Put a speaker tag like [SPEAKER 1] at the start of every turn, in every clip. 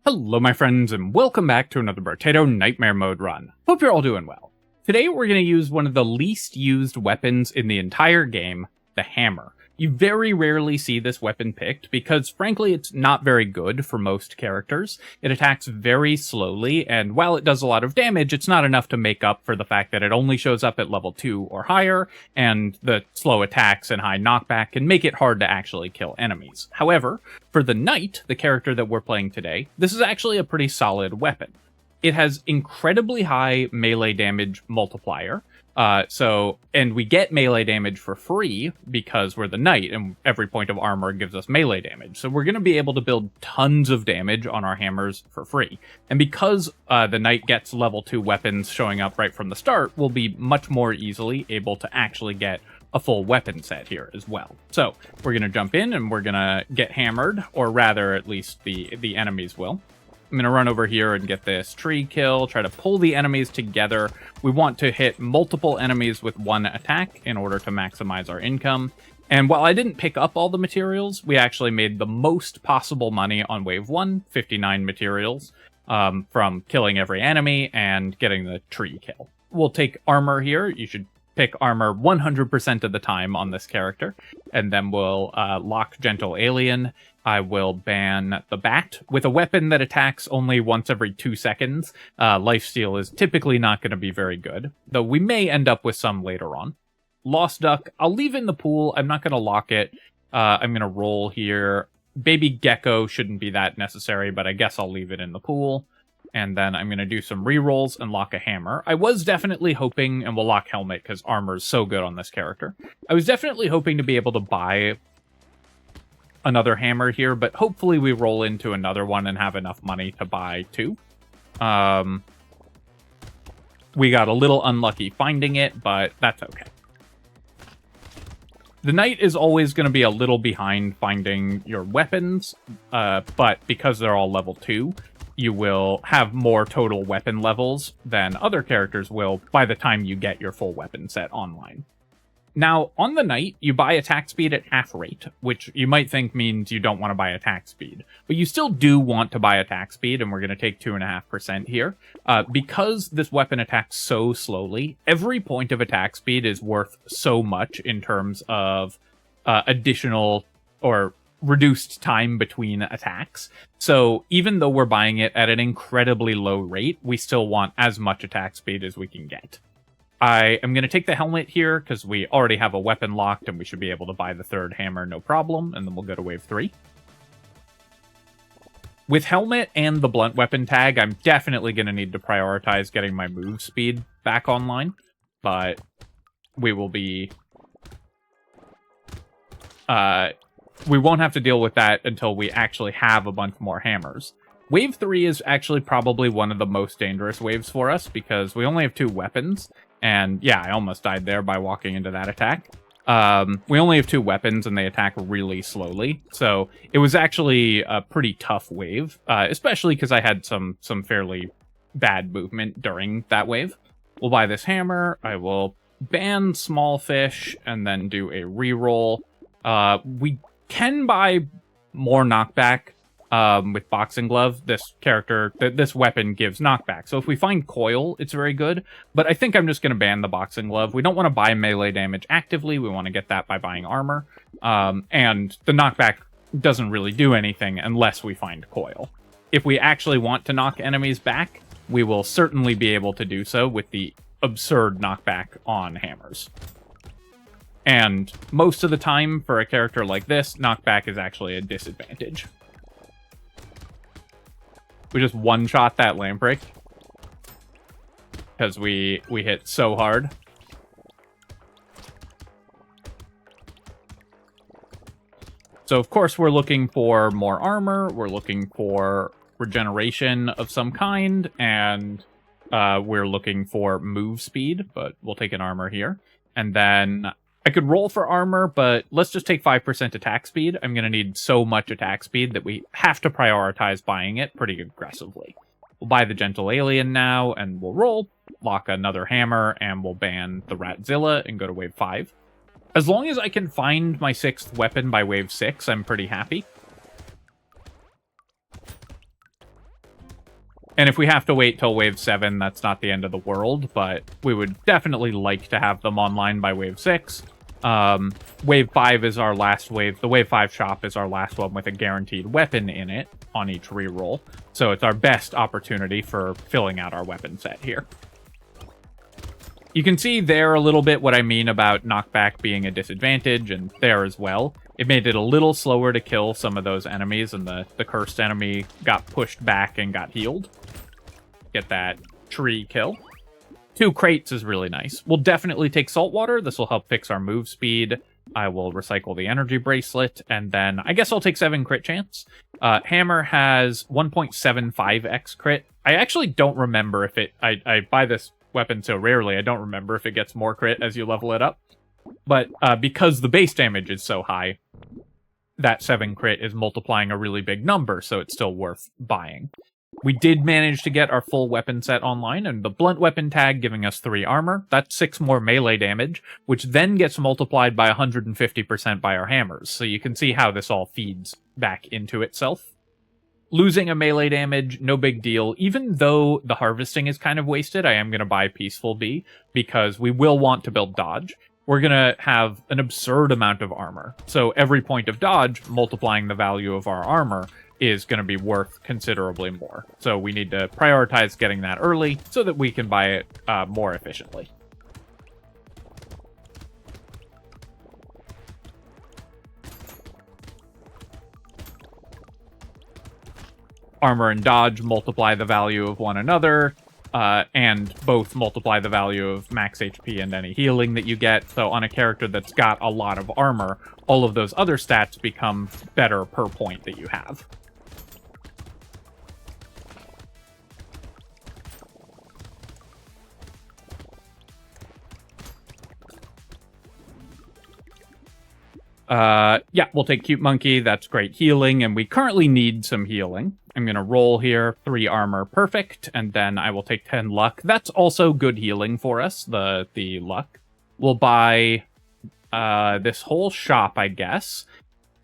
[SPEAKER 1] Hello my friends, and welcome back to another Brotato Nightmare Mode run. Hope you're all doing well. Today we're going to use one of the least used weapons in the entire game, the hammer. You very rarely see this weapon picked because frankly it's not very good for most characters. It attacks very slowly, and while it does a lot of damage, it's not enough to make up for the fact that it only shows up at level 2 or higher, and the slow attacks and high knockback can make it hard to actually kill enemies. However, for the knight, the character that we're playing today, this is actually a pretty solid weapon. It has incredibly high melee damage multiplier, and we get melee damage for free because we're the knight, and every point of armor gives us melee damage. So we're going to be able to build tons of damage on our hammers for free. And because the knight gets level 2 weapons showing up right from the start, we'll be much more easily able to actually get a full weapon set here as well. So we're going to jump in and we're going to get hammered, or rather at least the enemies will. I'm going to run over here and get this tree kill, try to pull the enemies together. We want to hit multiple enemies with one attack in order to maximize our income. And while I didn't pick up all the materials, we actually made the most possible money on wave 1, 59 materials, from killing every enemy and getting the tree kill. We'll take armor here. You should pick armor 100% of the time on this character. And then we'll lock Gentle Alien. I will ban the bat. With a weapon that attacks only once every 2 seconds, lifesteal is typically not going to be very good, though we may end up with some later on. Lost Duck, I'll leave in the pool. I'm not going to lock it. I'm going to roll here. Baby Gecko shouldn't be that necessary, but I guess I'll leave it in the pool. And then I'm going to do some rerolls and lock a hammer. I was definitely hoping, and we'll lock helmet because armor is so good on this character. I was definitely hoping to be able to buy another hammer here, but hopefully we roll into another one and have enough money to buy 2. We got a little unlucky finding it, but that's okay. The knight is always going to be a little behind finding your weapons, but because they're all level 2, you will have more total weapon levels than other characters will by the time you get your full weapon set online. Now, on the knight, you buy attack speed at half rate, which you might think means you don't want to buy attack speed. But you still do want to buy attack speed, and we're going to take 2.5% here. Because this weapon attacks so slowly, every point of attack speed is worth so much in terms of additional or reduced time between attacks. So even though we're buying it at an incredibly low rate, we still want as much attack speed as we can get. I am going to take the helmet here because we already have a weapon locked and we should be able to buy the 3rd hammer no problem, and then we'll go to wave 3. With helmet and the blunt weapon tag, I'm definitely going to need to prioritize getting my move speed back online, but we will be... we won't have to deal with that until we actually have a bunch more hammers. Wave 3 is actually probably one of the most dangerous waves for us because we only have 2 weapons. And yeah, I almost died there by walking into that attack. We only have 2 weapons and they attack really slowly. So it was actually a pretty tough wave, especially because I had some fairly bad movement during that wave. We'll buy this hammer. I will ban small fish and then do a reroll. We can buy more knockback. With Boxing Glove, this weapon gives knockback. So if we find Coil, it's very good. But I think I'm just going to ban the Boxing Glove. We don't want to buy melee damage actively. We want to get that by buying armor. And the knockback doesn't really do anything unless we find Coil. If we actually want to knock enemies back, we will certainly be able to do so with the absurd knockback on hammers. And most of the time, for a character like this, knockback is actually a disadvantage. We just one-shot that lamprey because we hit so hard. So, of course, we're looking for more armor. We're looking for regeneration of some kind. And we're looking for move speed, but we'll take an armor here. And then I could roll for armor, but let's just take 5% attack speed. I'm going to need so much attack speed that we have to prioritize buying it pretty aggressively. We'll buy the Gentle Alien now, and we'll roll, lock another hammer, and we'll ban the Ratzilla and go to wave 5. As long as I can find my 6th weapon by wave 6, I'm pretty happy. And if we have to wait till Wave 7, that's not the end of the world, but we would definitely like to have them online by Wave 6. Wave 5 is our last wave. The Wave 5 shop is our last one with a guaranteed weapon in it on each reroll. So it's our best opportunity for filling out our weapon set here. You can see there a little bit what I mean about knockback being a disadvantage, and there as well. It made it a little slower to kill some of those enemies, and the cursed enemy got pushed back and got healed. Get that tree kill. 2 crates is really nice. We'll definitely take saltwater. This will help fix our move speed. I will recycle the energy bracelet, and then I guess I'll take 7 crit chance. Hammer has 1.75x crit. I actually don't remember if it... I buy this weapon so rarely, I don't remember if it gets more crit as you level it up. But because the base damage is so high, that 7 crit is multiplying a really big number, so it's still worth buying. We did manage to get our full weapon set online, and the blunt weapon tag giving us 3 armor. That's 6 more melee damage, which then gets multiplied by 150% by our hammers. So you can see how this all feeds back into itself. Losing a melee damage, no big deal. Even though the harvesting is kind of wasted, I am going to buy Peaceful Bee, because we will want to build dodge. We're going to have an absurd amount of armor. So every point of dodge, multiplying the value of our armor, is going to be worth considerably more. So we need to prioritize getting that early so that we can buy it more efficiently. Armor and dodge multiply the value of one another, and both multiply the value of max HP and any healing that you get. So on a character that's got a lot of armor, all of those other stats become better per point that you have. Yeah, we'll take Cute Monkey. That's great healing, and we currently need some healing. I'm going to roll here, 3 armor, perfect, and then I will take 10 luck. That's also good healing for us, the luck. We'll buy this whole shop, I guess.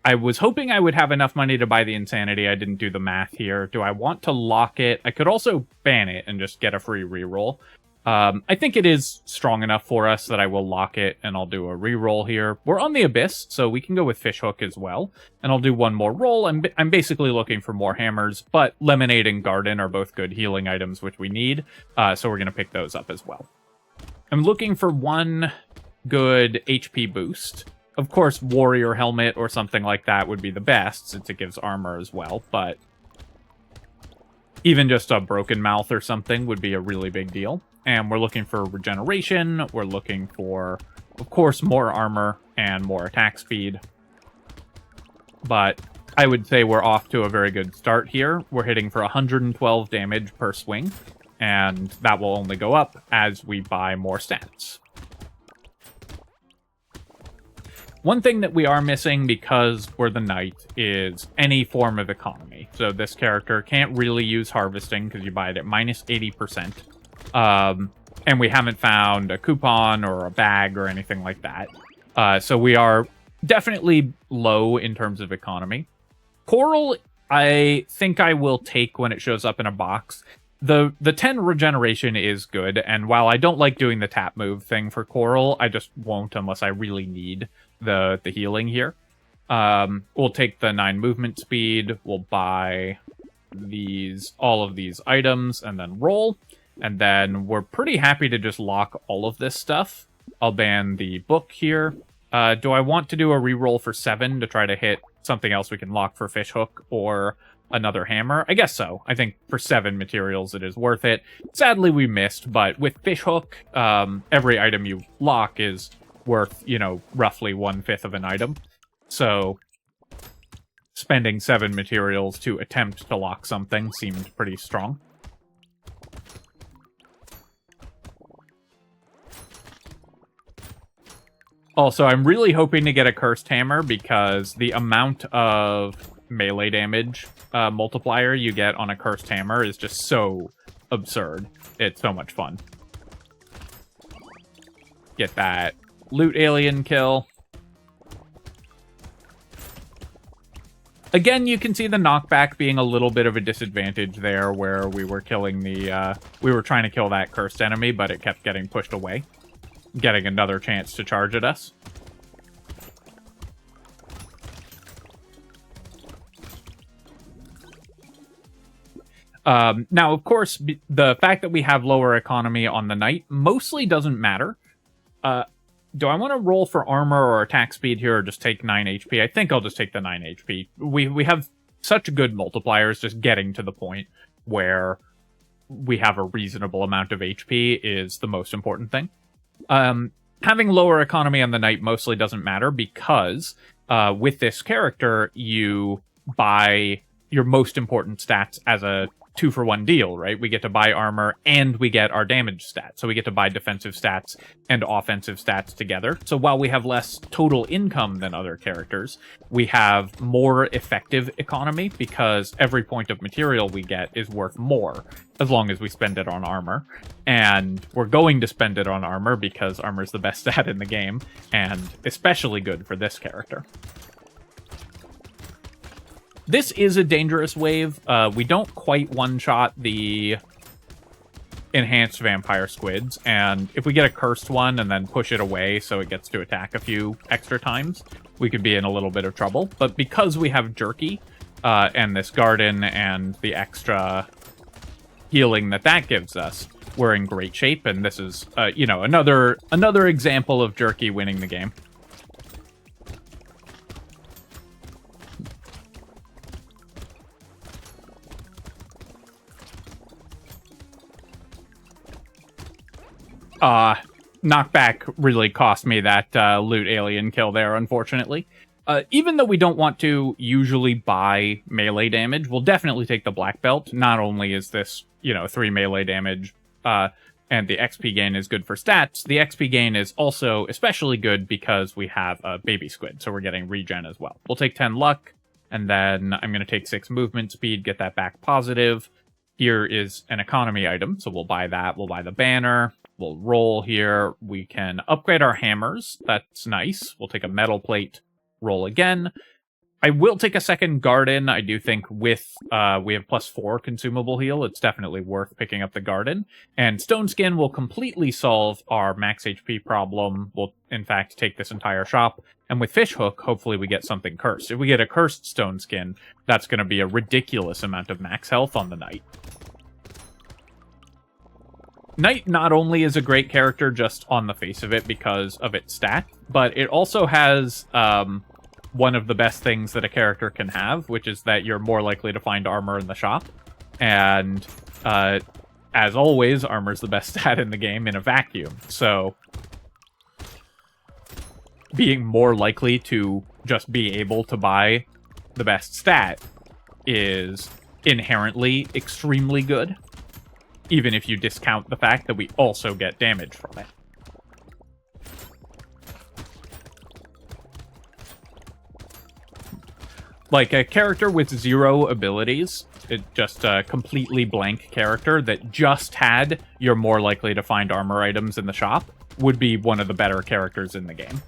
[SPEAKER 1] I was hoping I would have enough money to buy the Insanity. I didn't do the math here. Do I want to lock it? I could also ban it and just get a free reroll. I think it is strong enough for us that I will lock it, and I'll do a reroll here. We're on the Abyss, so we can go with Fishhook as well. And I'll do one more roll. I'm basically looking for more hammers, but Lemonade and Garden are both good healing items, which we need. So we're going to pick those up as well. I'm looking for one good HP boost. Of course, Warrior Helmet or something like that would be the best, since it gives armor as well, but even just a Broken Mouth or something would be a really big deal. And we're looking for regeneration. We're looking for, of course, more armor and more attack speed. But I would say we're off to a very good start here. We're hitting for 112 damage per swing, and that will only go up as we buy more stats. One thing that we are missing, because we're the knight, is any form of economy. So this character can't really use harvesting because you buy it at minus 80%. And we haven't found a coupon or a bag or anything like that. So we are definitely low in terms of economy. Coral, I think I will take when it shows up in a box. The 10 regeneration is good, and while I don't like doing the tap move thing for Coral, I just won't unless I really need the healing here. We'll take the 9 movement speed, we'll buy all of these items, and then roll. And then we're pretty happy to just lock all of this stuff. I'll ban the book here. Do I want to do a reroll for 7 to try to hit something else we can lock for Fishhook or another hammer? I guess so. I think for 7 materials it is worth it. Sadly we missed, but with Fishhook, every item you lock is worth, roughly 1/5 of an item. So spending 7 materials to attempt to lock something seemed pretty strong. Also, I'm really hoping to get a Cursed Hammer because the amount of melee damage multiplier you get on a Cursed Hammer is just so absurd. It's so much fun. Get that loot alien kill. Again, you can see the knockback being a little bit of a disadvantage there, where we were killing the, we were trying to kill that cursed enemy, but it kept getting pushed away, getting another chance to charge at us. Now, of course, the fact that we have lower economy on the knight mostly doesn't matter. Do I want to roll for armor or attack speed here, or just take 9 HP? I think I'll just take the 9 HP. We have such good multipliers, just getting to the point where we have a reasonable amount of HP is the most important thing. Having lower economy on the knight mostly doesn't matter, because with this character, you buy your most important stats as a 2-for-1 deal, right? We get to buy armor and we get our damage stats. So we get to buy defensive stats and offensive stats together. So while we have less total income than other characters, we have more effective economy, because every point of material we get is worth more as long as we spend it on armor. And we're going to spend it on armor because armor is the best stat in the game, and especially good for this character. This is a dangerous wave. We don't quite one-shot the enhanced vampire squids, and if we get a cursed one and then push it away so it gets to attack a few extra times, we could be in a little bit of trouble. But because we have Jerky, and this garden and the extra healing that gives us, we're in great shape, and this is, you know, another example of Jerky winning the game. Knockback really cost me that loot alien kill there, unfortunately. Even though we don't want to usually buy melee damage, we'll definitely take the black belt. Not only is this, you know, 3 melee damage, and the XP gain is good for stats, the XP gain is also especially good because we have a baby squid, so we're getting regen as well. We'll take 10 luck, and then I'm going to take 6 movement speed, get that back positive. Here is an economy item, so we'll buy that. We'll buy the banner. We'll roll here. We can upgrade our hammers. That's nice. We'll take a metal plate, roll again. I will take a second garden. I do think with, we have +4 consumable heal, it's definitely worth picking up the garden. And Stone Skin will completely solve our max HP problem. We'll, in fact, take this entire shop. And with Fish Hook, hopefully we get something cursed. If we get a cursed Stone Skin, that's going to be a ridiculous amount of max health on the knight. Knight not only is a great character just on the face of it because of its stat, but it also has one of the best things that a character can have, which is that you're more likely to find armor in the shop. And as always, armor is the best stat in the game in a vacuum. So being more likely to just be able to buy the best stat is inherently extremely good, even if you discount the fact that we also get damage from it. Like, a character with 0 abilities, just a completely blank character that just had you're more likely to find armor items in the shop, would be one of the better characters in the game.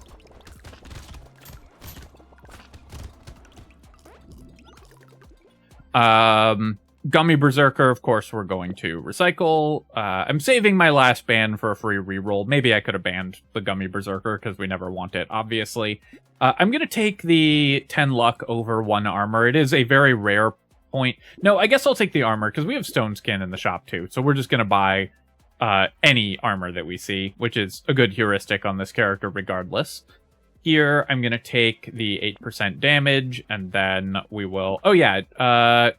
[SPEAKER 1] Gummy Berserker, of course, we're going to recycle. I'm saving my last ban for a free reroll. Maybe I could have banned the Gummy Berserker, because we never want it, obviously. I'm going to take the 10 luck over 1 armor. It is a very rare point. No, I guess I'll take the armor, because we have Stone Skin in the shop, too. So we're just going to buy any armor that we see, which is a good heuristic on this character regardless. Here, I'm going to take the 8% damage, and then we will... Oh, yeah.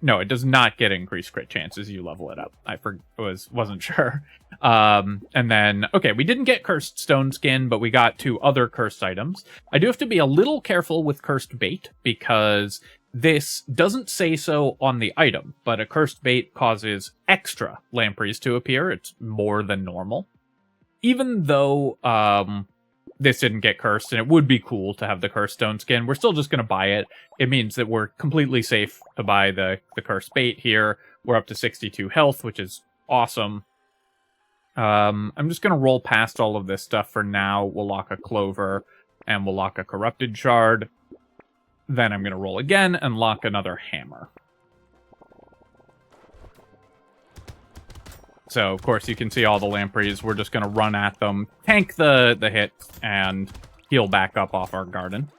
[SPEAKER 1] No, it does not get increased crit chances. You level it up. I wasn't sure. And then... Okay, we didn't get Cursed Stone Skin, but we got 2 other cursed items. I do have to be a little careful with Cursed Bait, because this doesn't say so on the item, but a Cursed Bait causes extra lampreys to appear. It's more than normal. Even though... this didn't get cursed, and it would be cool to have the cursed Stone Skin, we're still just going to buy it. It means that we're completely safe to buy the cursed bait here. We're up to 62 health, which is awesome. I'm just going to roll past all of this stuff for now. We'll lock a Clover, and we'll lock a Corrupted Shard. Then I'm going to roll again and lock another hammer. So, of course, you can see all the lampreys. We're just going to run at them, tank the hit, and heal back up off our garden.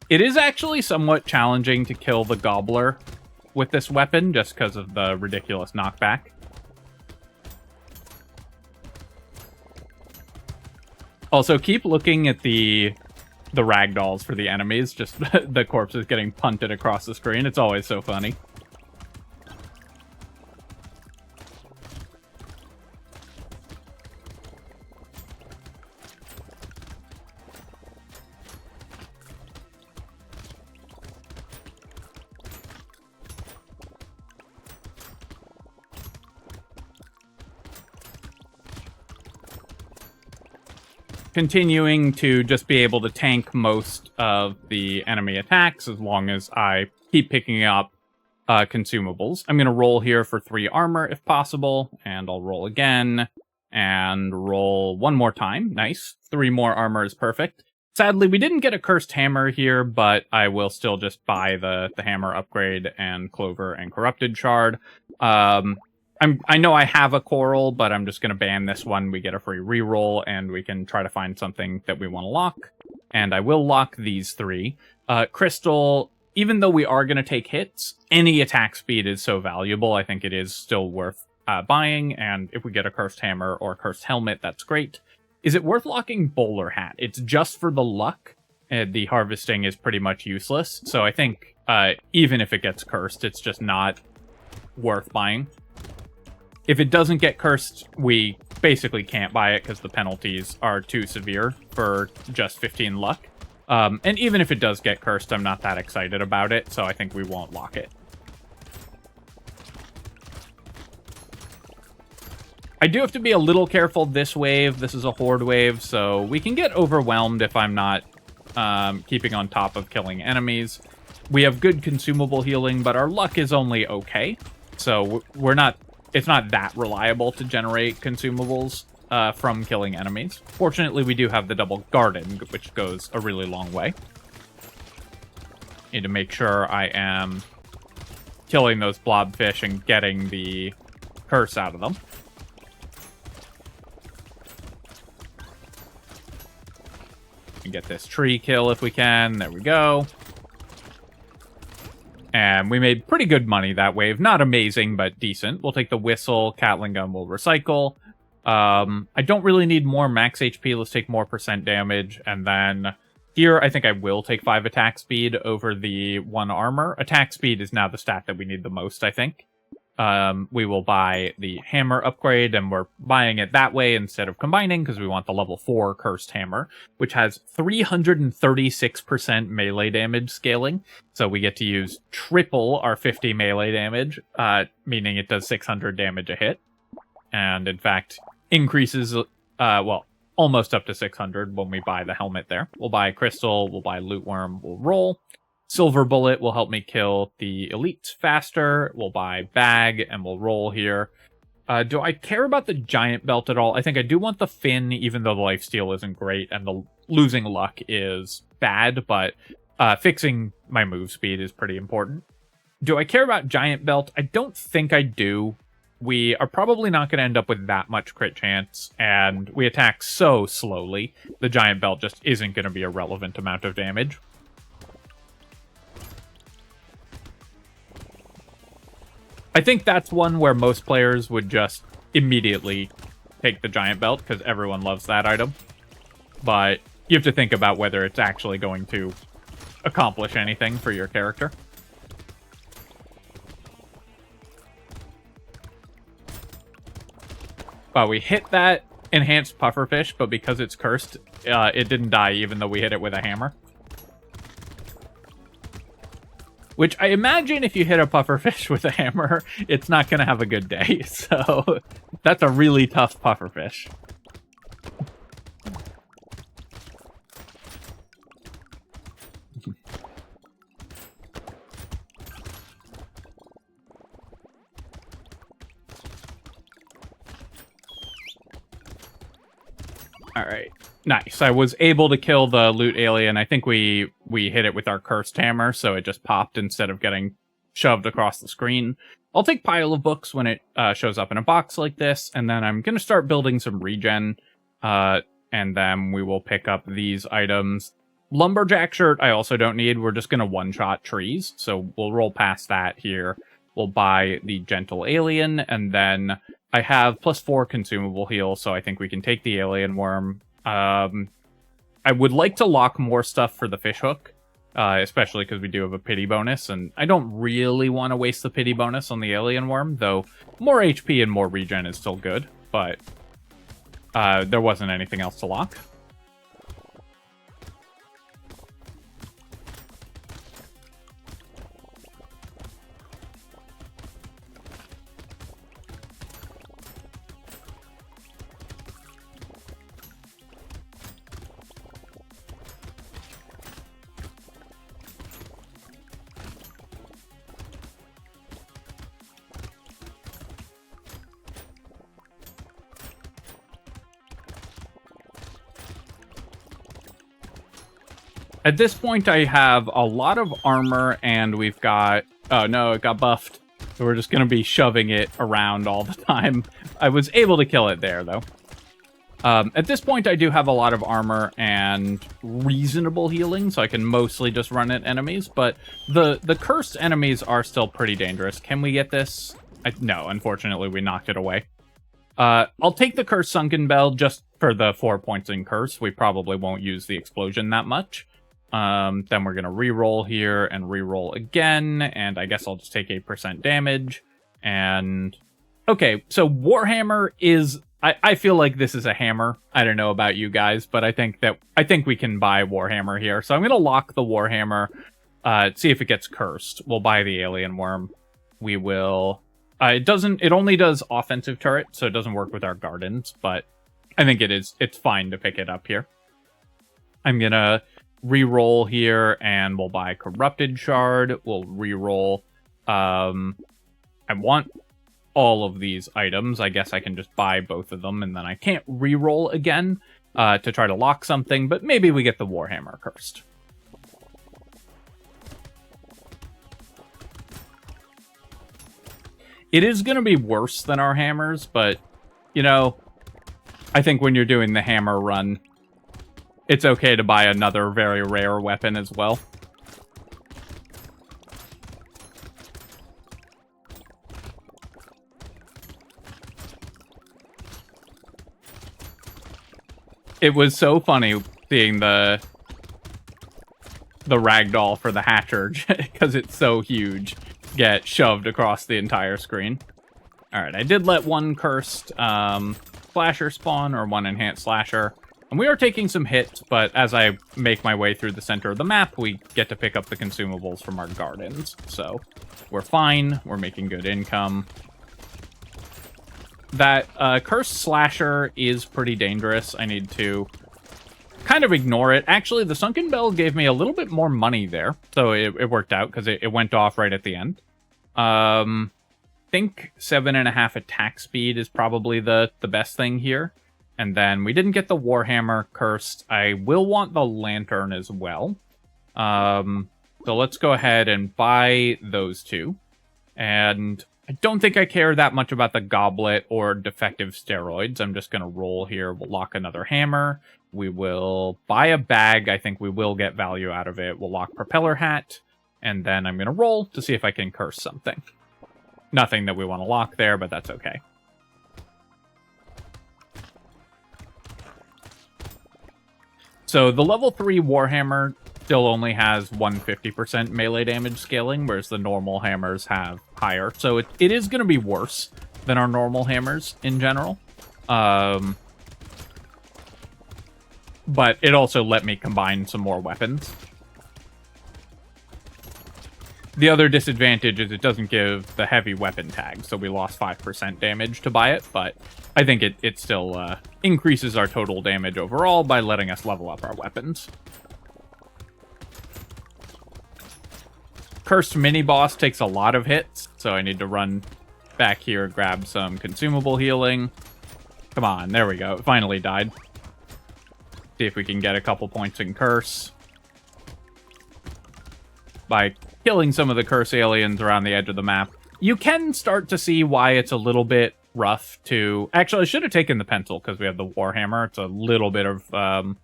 [SPEAKER 1] It is actually somewhat challenging to kill the gobbler with this weapon, just because of the ridiculous knockback. Also, keep looking at the ragdolls for the enemies, just the corpses getting punted across the screen. It's always so funny. Continuing to just be able to tank most of the enemy attacks as long as I keep picking up consumables. I'm going to roll here for 3 armor if possible, and I'll roll again, and roll one more time. Nice. 3 more armor is perfect. Sadly, we didn't get a cursed hammer here, but I will still just buy the hammer upgrade and clover and corrupted shard. I know I have a coral, but I'm just going to ban this one. We get a free reroll, and we can try to find something that we want to lock. And I will lock these 3. Crystal, even though we are going to take hits, any attack speed is so valuable. I think it is still worth buying, and if we get a cursed hammer or cursed helmet, that's great. Is it worth locking bowler hat? It's just for the luck. The harvesting is pretty much useless, so I think even if it gets cursed, it's just not worth buying. If it doesn't get cursed, we basically can't buy it because the penalties are too severe for just 15 luck. And even if it does get cursed, I'm not that excited about it, so I think we won't lock it. I do have to be a little careful this wave. This is a horde wave, so we can get overwhelmed if I'm not keeping on top of killing enemies. We have good consumable healing, but our luck is only okay, so it's not that reliable to generate consumables from killing enemies. Fortunately, we do have the double garden, which goes a really long way. Need to make sure I am killing those blobfish and getting the curse out of them. And get this tree kill if we can. There we go. And we made pretty good money that wave. Not amazing, but decent. We'll take the whistle. Catling gun will recycle. I don't really need more max HP. Let's take more % damage. And then here, I think I will take 5 attack speed over the 1 armor. Attack speed is now the stat that we need the most, I think. We will buy the hammer upgrade, and we're buying it that way instead of combining because we want the level 4 cursed hammer, which has 336% melee damage scaling. So we get to use triple our 50 melee damage, meaning it does 600 damage a hit. And in fact, increases, well, almost up to 600 when we buy the helmet there. We'll buy crystal, we'll buy loot worm, we'll roll. Silver bullet will help me kill the elites faster. We'll buy bag, and we'll roll here. Do I care about the giant belt at all? I think I do want the fin, even though the lifesteal isn't great, and the losing luck is bad, but fixing my move speed is pretty important. Do I care about giant belt? I don't think I do. We are probably not going to end up with that much crit chance, and we attack so slowly. The giant belt just isn't going to be a relevant amount of damage. I think that's one where most players would just immediately take the giant belt, because everyone loves that item. But you have to think about whether it's actually going to accomplish anything for your character. Well, we hit that enhanced pufferfish, but because it's cursed, it didn't die even though we hit it with a hammer. Which I imagine if you hit a pufferfish with a hammer, it's not going to have a good day. So that's a really tough pufferfish. All right. Nice. I was able to kill the loot alien. I think we hit it with our cursed hammer, so it just popped instead of getting shoved across the screen. I'll take pile of books when it shows up in a box like this, and then I'm going to start building some regen, and then we will pick up these items. Lumberjack shirt I also don't need. We're just going to one-shot trees, so we'll roll past that here. We'll buy the gentle alien, and then I have +4 consumable heal, so I think we can take the alien worm. I would like to lock more stuff for the fishhook, especially because we do have a pity bonus, and I don't really want to waste the pity bonus on the alien worm, though more HP and more regen is still good, but there wasn't anything else to lock. At this point, I have a lot of armor, and we've got... Oh, no, it got buffed. So we're just going to be shoving it around all the time. I was able to kill it there, though. At this point, I do have a lot of armor and reasonable healing, so I can mostly just run at enemies. But the cursed enemies are still pretty dangerous. Can we get this? No, unfortunately, we knocked it away. I'll take the cursed sunken bell just for the 4 points in curse. We probably won't use the explosion that much. Then we're going to reroll here and reroll again, and I guess I'll just take 8% damage. And okay, so Warhammer is... I feel like this is a hammer. I don't know about you guys, but I think we can buy Warhammer here. So I'm going to lock the Warhammer, see if it gets cursed. We'll buy the alien worm. We will... it only does offensive turret, so it doesn't work with our gardens, but I think it's fine to pick it up here. I'm going to reroll here, and we'll buy Corrupted Shard. We'll reroll. I want all of these items. I guess I can just buy both of them, and then I can't reroll again to try to lock something, but maybe we get the Warhammer cursed. It is going to be worse than our hammers, but, you know, I think when you're doing the hammer run, it's okay to buy another very rare weapon as well. It was so funny seeing the ragdoll for the Hatcher, because it's so huge, get shoved across the entire screen. Alright, I did let one cursed slasher spawn, or one enhanced slasher. And we are taking some hits, but as I make my way through the center of the map, we get to pick up the consumables from our gardens. So we're fine. We're making good income. That cursed slasher is pretty dangerous. I need to kind of ignore it. Actually, the Sunken Bell gave me a little bit more money there, so it worked out because it went off right at the end. I think 7.5 attack speed is probably the best thing here. And then we didn't get the Warhammer cursed. I will want the lantern as well. So let's go ahead and buy those two. And I don't think I care that much about the goblet or defective steroids. I'm just going to roll here. We'll lock another hammer. We will buy a bag. I think we will get value out of it. We'll lock propeller hat. And then I'm going to roll to see if I can curse something. Nothing that we want to lock there, but that's okay. So the level 3 Warhammer still only has 150% melee damage scaling, whereas the normal hammers have higher. So it is going to be worse than our normal hammers in general. But it also let me combine some more weapons. The other disadvantage is it doesn't give the heavy weapon tag, so we lost 5% damage to buy it, but I think it still increases our total damage overall by letting us level up our weapons. Cursed mini-boss takes a lot of hits, so I need to run back here, grab some consumable healing. Come on, there we go. It finally died. See if we can get a couple points in curse by killing some of the curse aliens around the edge of the map. You can start to see why it's a little bit rough to... Actually, I should have taken the pencil because we have the Warhammer. It's a little bit of...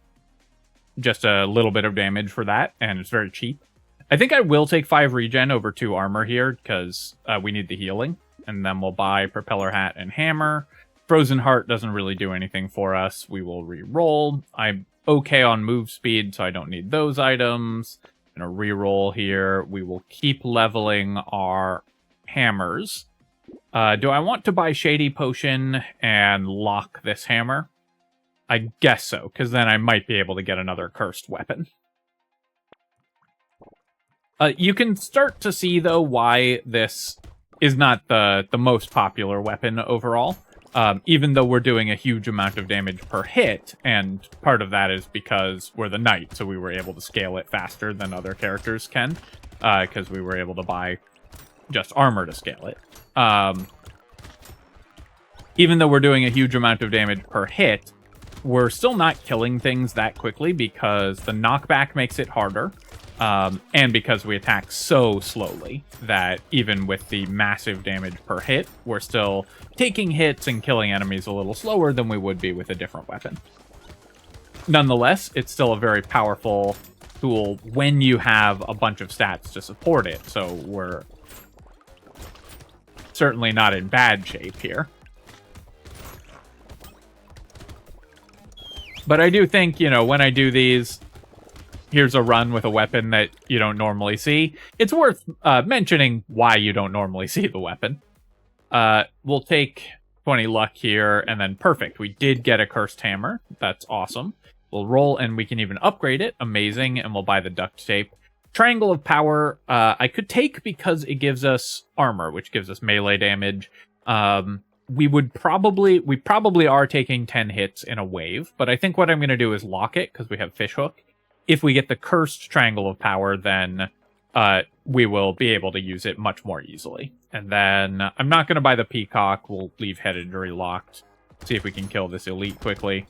[SPEAKER 1] just a little bit of damage for that, and it's very cheap. I think I will take 5 regen over 2 armor here because we need the healing. And then we'll buy Propeller Hat and Hammer. Frozen Heart doesn't really do anything for us. We will re-roll. I'm okay on move speed, so I don't need those items. I'm going to re-roll here. We will keep leveling our hammers. Do I want to buy Shady Potion and lock this hammer? I guess so, because then I might be able to get another cursed weapon. You can start to see, though, why this is not the most popular weapon overall. Even though we're doing a huge amount of damage per hit, and part of that is because we're the knight, so we were able to scale it faster than other characters can, because we were able to buy just armor to scale it. Even though we're doing a huge amount of damage per hit, we're still not killing things that quickly because the knockback makes it harder. And because we attack so slowly that even with the massive damage per hit, we're still taking hits and killing enemies a little slower than we would be with a different weapon. Nonetheless, it's still a very powerful tool when you have a bunch of stats to support it, so we're certainly not in bad shape here. But I do think, you know, when I do these... Here's a run with a weapon that you don't normally see. It's worth mentioning why you don't normally see the weapon. We'll take 20 luck here, and then perfect. We did get a cursed hammer. That's awesome. We'll roll, and we can even upgrade it. Amazing, and we'll buy the duct tape. Triangle of Power, I could take because it gives us armor, which gives us melee damage. We probably are taking 10 hits in a wave, but I think what I'm going to do is lock it, because we have Fishhook. If we get the cursed Triangle of Power, then we will be able to use it much more easily. And then I'm not going to buy the Peacock. We'll leave Head Injury locked. See if we can kill this elite quickly.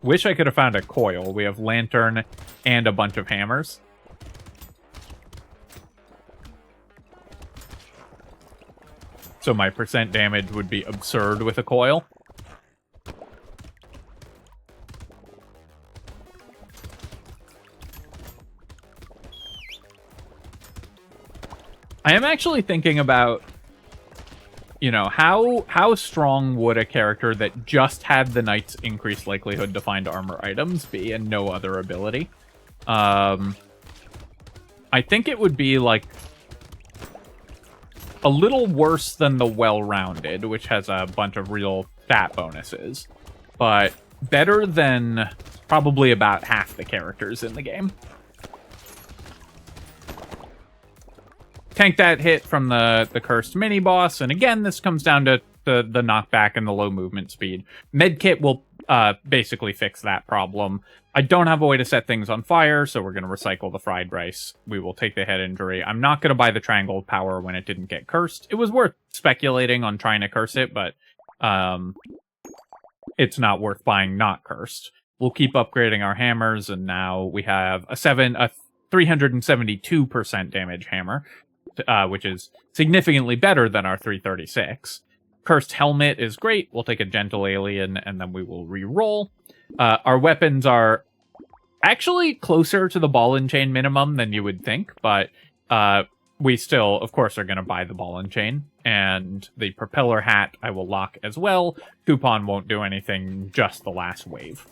[SPEAKER 1] Wish I could have found a coil. We have Lantern and a bunch of hammers. So my percent damage would be absurd with a coil. I am actually thinking about, you know, how strong would a character that just had the knight's increased likelihood to find armor items be and no other ability? I think it would be, like, a little worse than the Well-Rounded, which has a bunch of real stat bonuses, but better than probably about half the characters in the game. Tank that hit from the cursed mini-boss, and again, this comes down to the knockback and the low movement speed. Medkit will basically fix that problem. I don't have a way to set things on fire, so we're going to recycle the fried rice. We will take the head injury. I'm not going to buy the Triangle of Power when it didn't get cursed. It was worth speculating on trying to curse it, but it's not worth buying not cursed. We'll keep upgrading our hammers, and now we have a 372% damage hammer. Which is significantly better than our 336. Cursed Helmet is great. We'll take a Gentle Alien, and then we will re-roll. Our weapons are actually closer to the ball and chain minimum than you would think, but we still, of course, are going to buy the ball and chain. And the Propeller Hat I will lock as well. Coupon won't do anything, just the last wave.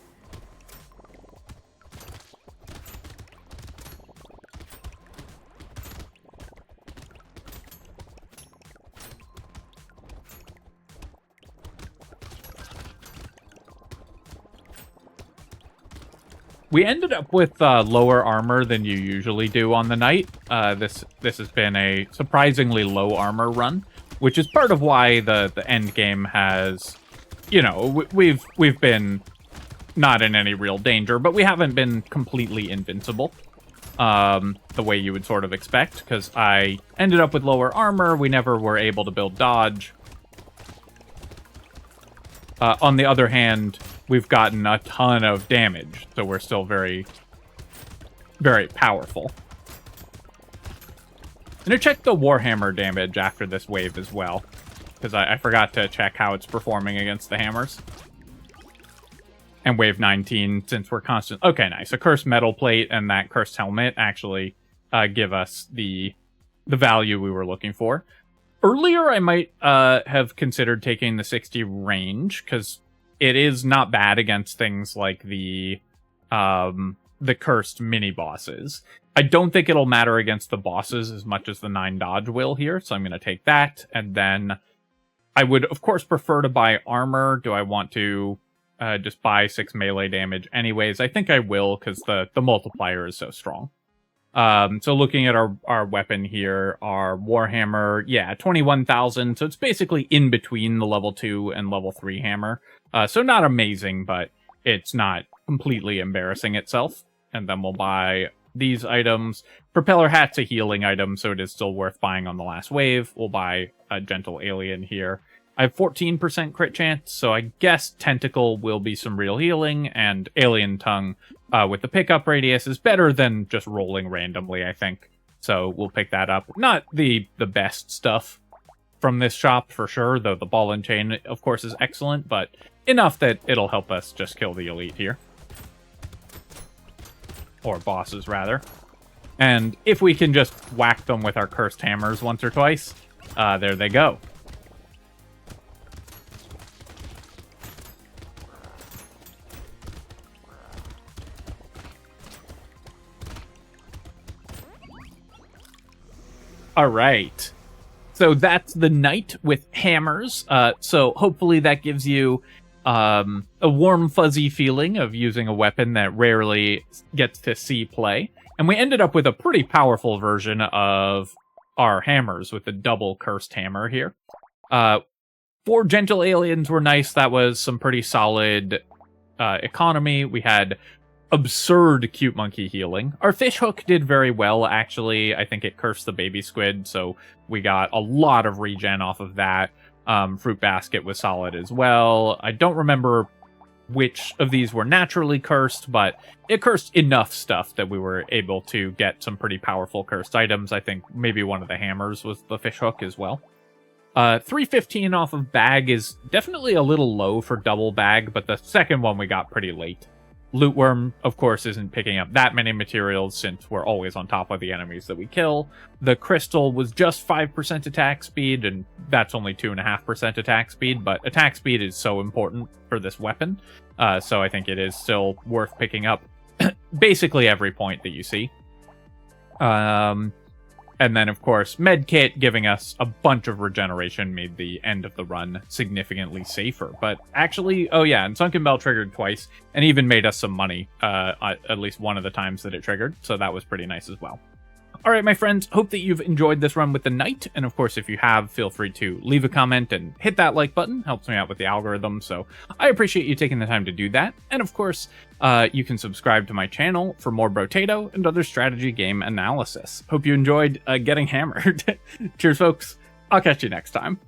[SPEAKER 1] We ended up with lower armor than you usually do on the knight. This has been a surprisingly low armor run, which is part of why the end game has, you know, we've been not in any real danger, but we haven't been completely invincible, the way you would sort of expect, because I ended up with lower armor. We never were able to build dodge. On the other hand, we've gotten a ton of damage, so we're still very, very powerful. I'm going to check the Warhammer damage after this wave as well, because I forgot to check how it's performing against the hammers. And wave 19, since we're constant... Okay, nice. A cursed metal plate and that cursed helmet actually give us the value we were looking for. Earlier, I might have considered taking the 60 range, because it is not bad against things like the cursed mini-bosses. I don't think it'll matter against the bosses as much as the 9 dodge will here, so I'm going to take that. And then I would, of course, prefer to buy armor. Do I want to just buy 6 melee damage anyways? I think I will, because the multiplier is so strong. So looking at our weapon here, our Warhammer, yeah, 21,000. So it's basically in between the level 2 and level 3 hammer. So not amazing, but it's not completely embarrassing itself. And then we'll buy these items. Propeller hat's a healing item, so it is still worth buying on the last wave. We'll buy a gentle alien here. I have 14% crit chance, so I guess Tentacle will be some real healing, and Alien Tongue with the pickup radius is better than just rolling randomly, I think. So we'll pick that up. Not the best stuff from this shop, for sure, though the ball and chain, of course, is excellent, but enough that it'll help us just kill the elite here. Or bosses, rather. And if we can just whack them with our cursed hammers once or twice, there they go. All right. So that's the knight with hammers. So hopefully that gives you a warm, fuzzy feeling of using a weapon that rarely gets to see play. And we ended up with a pretty powerful version of our hammers with the double cursed hammer here. 4 gentle aliens were nice. That was some pretty solid economy. We had absurd cute monkey healing. Our fish hook did very well, actually. I think it cursed the baby squid, so we got a lot of regen off of that. Fruit basket was solid as well. I don't remember which of these were naturally cursed, but it cursed enough stuff that we were able to get some pretty powerful cursed items. I think maybe one of the hammers was the fish hook as well. 315 off of bag is definitely a little low for double bag, but the second one we got pretty late. Loot worm, of course, isn't picking up that many materials since we're always on top of the enemies that we kill. The crystal was just 5% attack speed, and that's only 2.5% attack speed, but attack speed is so important for this weapon, so I think it is still worth picking up basically every point that you see. And then, of course, Medkit giving us a bunch of regeneration made the end of the run significantly safer. But actually, oh yeah, and Sunken Bell triggered twice, and even made us some money at least one of the times that it triggered, so that was pretty nice as well. Alright, my friends, hope that you've enjoyed this run with the Knight, and of course, if you have, feel free to leave a comment and hit that like button. Helps me out with the algorithm, so I appreciate you taking the time to do that. And of course, you can subscribe to my channel for more Brotato and other strategy game analysis. Hope you enjoyed getting hammered. Cheers, folks. I'll catch you next time.